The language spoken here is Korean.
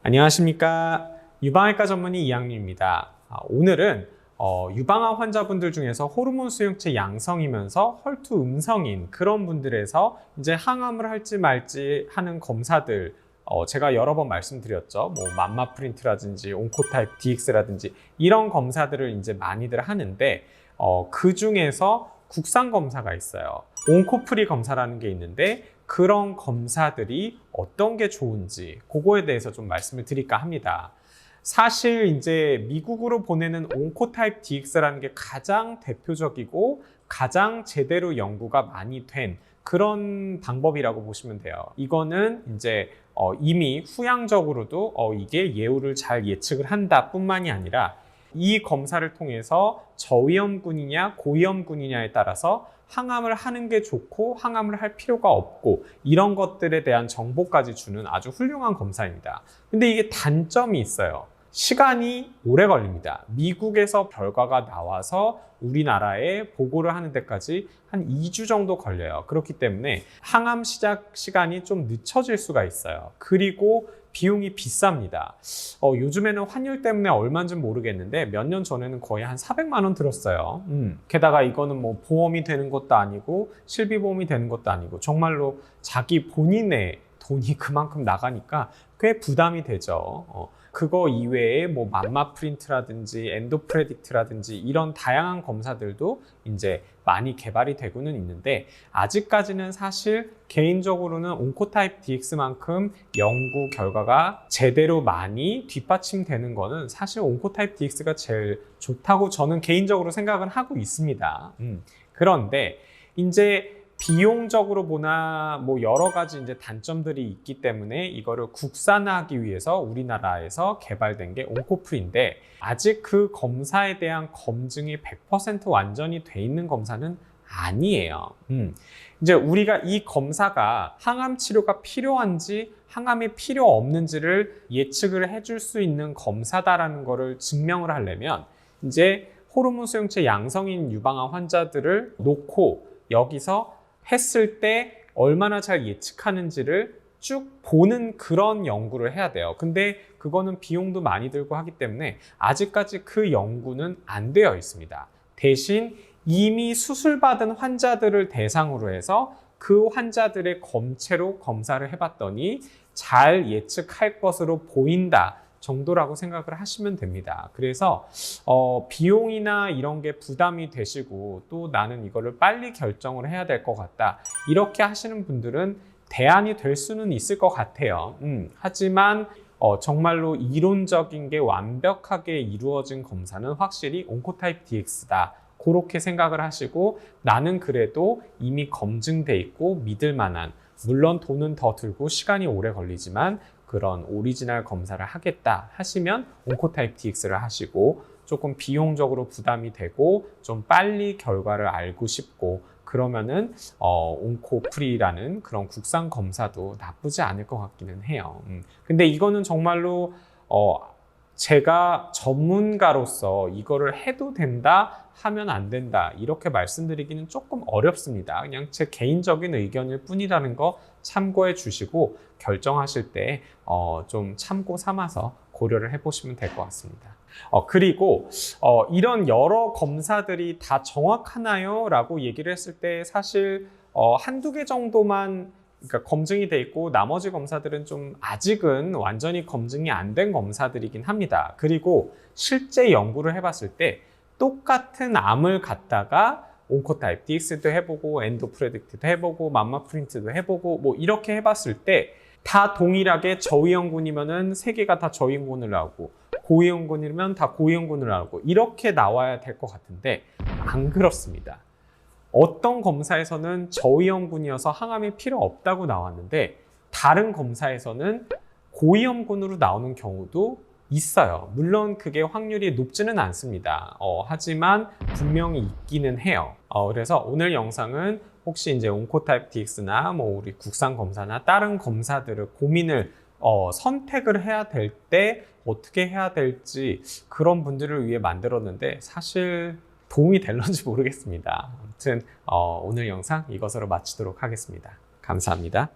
안녕하십니까. 유방외과 전문의 이학률입니다. 오늘은 유방암 환자분들 중에서 호르몬 수용체 양성이면서 혈투 음성인 그런 분들에서 이제 항암을 할지 말지 하는 검사들 제가 여러 번 말씀드렸죠. 뭐 맘마 프린트라든지 온코타입 DX라든지 이런 검사들을 이제 많이들 하는데 그 중에서 국산 검사가 있어요. 온코프리 검사라는 게 있는데 그런 검사들이 어떤 게 좋은지 그거에 대해서 좀 말씀을 드릴까 합니다. 사실 이제 미국으로 보내는 온코타입 DX라는 게 가장 대표적이고 가장 제대로 연구가 많이 된 그런 방법이라고 보시면 돼요. 이거는 이제 이미 후양적으로도 이게 예후를 잘 예측을 한다 뿐만이 아니라 이 검사를 통해서 저위험군이냐 고위험군이냐에 따라서 항암을 하는 게 좋고 항암을 할 필요가 없고 이런 것들에 대한 정보까지 주는 아주 훌륭한 검사입니다. 근데 이게 단점이 있어요. 시간이 오래 걸립니다. 미국에서 결과가 나와서 우리나라에 보고를 하는 데까지 한 2주 정도 걸려요. 그렇기 때문에 항암 시작 시간이 좀 늦춰질 수가 있어요. 그리고 비용이 비쌉니다. 요즘에는 환율 때문에 얼마인지는 모르겠는데 몇 년 전에는 거의 한 400만 원 들었어요. 게다가 이거는 뭐 보험이 되는 것도 아니고 실비보험이 되는 것도 아니고 정말로 자기 본인의 돈이 그만큼 나가니까 꽤 부담이 되죠. 그거 이외에 뭐 맘마 프린트라든지 엔도 프레딕트라든지 이런 다양한 검사들도 이제 많이 개발이 되고는 있는데 아직까지는 사실 개인적으로는 온코타입 DX만큼 연구 결과가 제대로 많이 뒷받침되는 거는 사실 온코타입 DX가 제일 좋다고 저는 개인적으로 생각을 하고 있습니다. 그런데 이제 비용적으로 보나 뭐 여러 가지 이제 단점들이 있기 때문에 이거를 국산화하기 위해서 우리나라에서 개발된 게 온코프리인데 아직 그 검사에 대한 검증이 100% 완전히 돼 있는 검사는 아니에요. 이제 우리가 이 검사가 항암 치료가 필요한지 항암이 필요 없는지를 예측을 해줄 수 있는 검사다라는 거를 증명을 하려면 이제 호르몬 수용체 양성인 유방암 환자들을 놓고 여기서 했을 때 얼마나 잘 예측하는지를 쭉 보는 그런 연구를 해야 돼요. 근데 그거는 비용도 많이 들고 하기 때문에 아직까지 그 연구는 안 되어 있습니다. 대신 이미 수술받은 환자들을 대상으로 해서 그 환자들의 검체로 검사를 해봤더니 잘 예측할 것으로 보인다 정도라고 생각을 하시면 됩니다. 그래서 비용이나 이런 게 부담이 되시고 또 나는 이거를 빨리 결정을 해야 될 것 같다 이렇게 하시는 분들은 대안이 될 수는 있을 것 같아요. 하지만 정말로 이론적인 게 완벽하게 이루어진 검사는 확실히 온코타입 DX다 그렇게 생각을 하시고 나는 그래도 이미 검증돼 있고 믿을 만한 물론 돈은 더 들고 시간이 오래 걸리지만 그런 오리지널 검사를 하겠다 하시면 온코타입 DX를 하시고 조금 비용적으로 부담이 되고 좀 빨리 결과를 알고 싶고 그러면은 온코프리라는 그런 국산 검사도 나쁘지 않을 것 같기는 해요. 근데 이거는 정말로 제가 전문가로서 이거를 해도 된다 하면 안 된다 이렇게 말씀드리기는 조금 어렵습니다. 그냥 제 개인적인 의견일 뿐이라는 거 참고해 주시고 결정하실 때 좀 참고 삼아서 고려를 해보시면 될 것 같습니다. 그리고 이런 여러 검사들이 다 정확하나요? 라고 얘기를 했을 때 사실 한두 개 정도만 그러니까 검증이 돼 있고 나머지 검사들은 좀 아직은 완전히 검증이 안 된 검사들이긴 합니다. 그리고 실제 연구를 해봤을 때 똑같은 암을 갖다가 온코타입 DX도 해보고 엔도 프레딕트도 해보고 맘마 프린트도 해보고 뭐 이렇게 해봤을 때 다 동일하게 저위험군이면은 3개가 다 저위험군을 나오고 고위험군이면 다 고위험군을 나오고 이렇게 나와야 될 것 같은데 안 그렇습니다. 어떤 검사에서는 저위험군이어서 항암이 필요 없다고 나왔는데 다른 검사에서는 고위험군으로 나오는 경우도 있어요. 물론 그게 확률이 높지는 않습니다. 하지만 분명히 있기는 해요. 그래서 오늘 영상은 혹시 이제 온코타입 DX나 뭐 우리 국산 검사나 다른 검사들을 고민을 선택을 해야 될 때 어떻게 해야 될지 그런 분들을 위해 만들었는데 사실 도움이 될런지 모르겠습니다. 아무튼 오늘 영상 이것으로 마치도록 하겠습니다. 감사합니다.